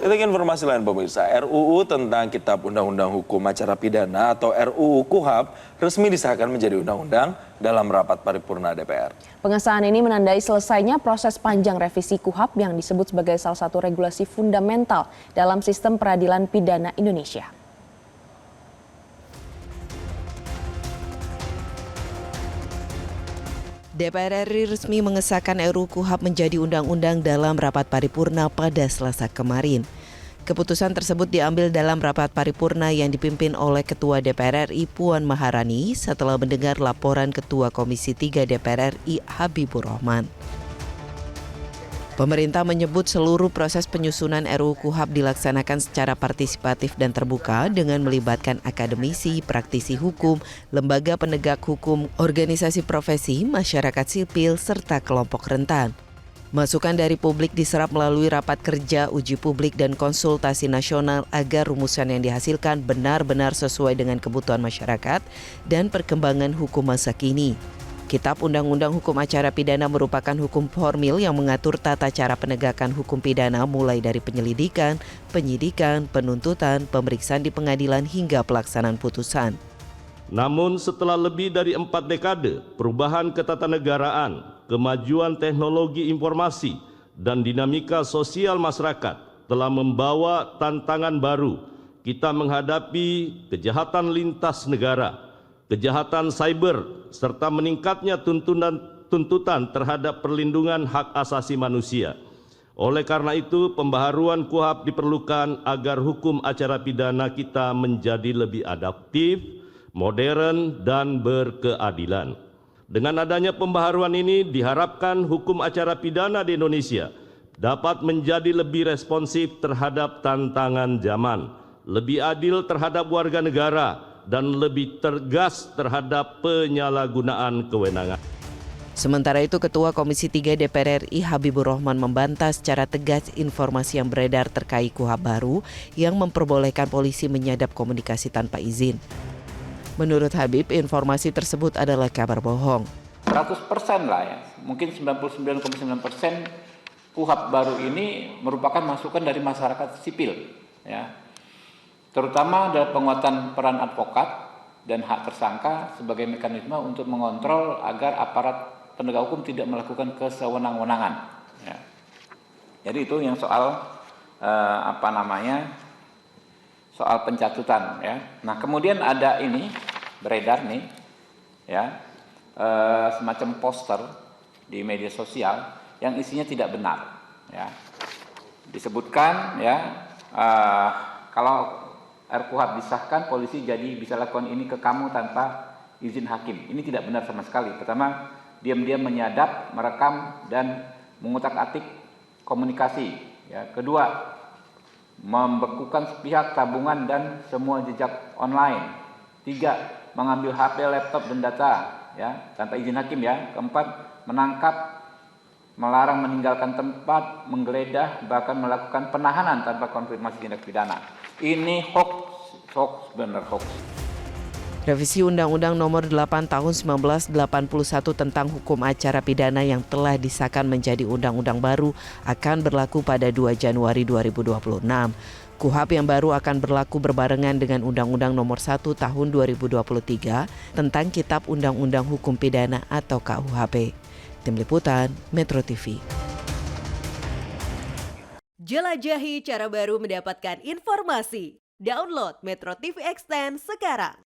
Kita ke informasi lain pemirsa, RUU tentang Kitab Undang-Undang Hukum Acara Pidana atau RUU KUHAP resmi disahkan menjadi undang-undang dalam rapat paripurna DPR. Pengesahan ini menandai selesainya proses panjang revisi KUHAP yang disebut sebagai salah satu regulasi fundamental dalam sistem peradilan pidana Indonesia. DPR RI resmi mengesahkan RUU KUHAP menjadi undang-undang dalam rapat paripurna pada Selasa kemarin. Keputusan tersebut diambil dalam rapat paripurna yang dipimpin oleh Ketua DPR RI Puan Maharani setelah mendengar laporan Ketua Komisi 3 DPR RI Habibur Rahman. Pemerintah menyebut seluruh proses penyusunan RUU KUHAP dilaksanakan secara partisipatif dan terbuka dengan melibatkan akademisi, praktisi hukum, lembaga penegak hukum, organisasi profesi, masyarakat sipil, serta kelompok rentan. Masukan dari publik diserap melalui rapat kerja, uji publik, dan konsultasi nasional agar rumusan yang dihasilkan benar-benar sesuai dengan kebutuhan masyarakat dan perkembangan hukum masa kini. Kitab Undang-Undang Hukum Acara Pidana merupakan hukum formil yang mengatur tata cara penegakan hukum pidana mulai dari penyelidikan, penyidikan, penuntutan, pemeriksaan di pengadilan hingga pelaksanaan putusan. Namun setelah lebih dari 4 dekade, perubahan ketatanegaraan, kemajuan teknologi informasi, dan dinamika sosial masyarakat telah membawa tantangan baru. Kita menghadapi kejahatan lintas negara, kejahatan cyber, serta meningkatnya tuntutan terhadap perlindungan hak asasi manusia. Oleh karena itu, pembaharuan KUHAP diperlukan agar hukum acara pidana kita menjadi lebih adaptif, modern, dan berkeadilan. Dengan adanya pembaharuan ini, diharapkan hukum acara pidana di Indonesia dapat menjadi lebih responsif terhadap tantangan zaman, lebih adil terhadap warga negara, dan lebih tegas terhadap penyalahgunaan kewenangan. Sementara itu, Ketua Komisi 3 DPR RI Habibur Rahman membantah secara tegas informasi yang beredar terkait KUHAP baru yang memperbolehkan polisi menyadap komunikasi tanpa izin. Menurut Habib, informasi tersebut adalah kabar bohong. 100% lah ya, mungkin 99,9% KUHAP baru ini merupakan masukan dari masyarakat sipil, ya. Terutama dari penguatan peran advokat dan hak tersangka sebagai mekanisme untuk mengontrol agar aparat penegak hukum tidak melakukan kesewenang-wenangan. Ya. Jadi itu yang soal soal pencatutan. Ya. Nah kemudian ada ini beredar nih, ya semacam poster di media sosial yang isinya tidak benar. Ya. Disebutkan ya kalau RKUHAP disahkan, polisi jadi bisa lakukan ini ke kamu tanpa izin hakim. Ini tidak benar sama sekali. Pertama, diam-diam menyadap, merekam, dan mengutak-atik komunikasi. Ya. Kedua, membekukan sepihak tabungan dan semua jejak online. 3, mengambil HP, laptop, dan data ya, tanpa izin hakim. Ya. Keempat, menangkap, melarang meninggalkan tempat, menggeledah, bahkan melakukan penahanan tanpa konfirmasi tindak pidana. Ini hoax, benar hoax. Revisi Undang-Undang Nomor 8 Tahun 1981 tentang Hukum Acara Pidana yang telah disahkan menjadi undang-undang baru akan berlaku pada 2 Januari 2026. KUHAP yang baru akan berlaku berbarengan dengan Undang-Undang Nomor 1 Tahun 2023 tentang Kitab Undang-Undang Hukum Pidana atau KUHP. Tim Liputan, Metro TV. Jelajahi cara baru mendapatkan informasi. Download Metro TV Extend sekarang.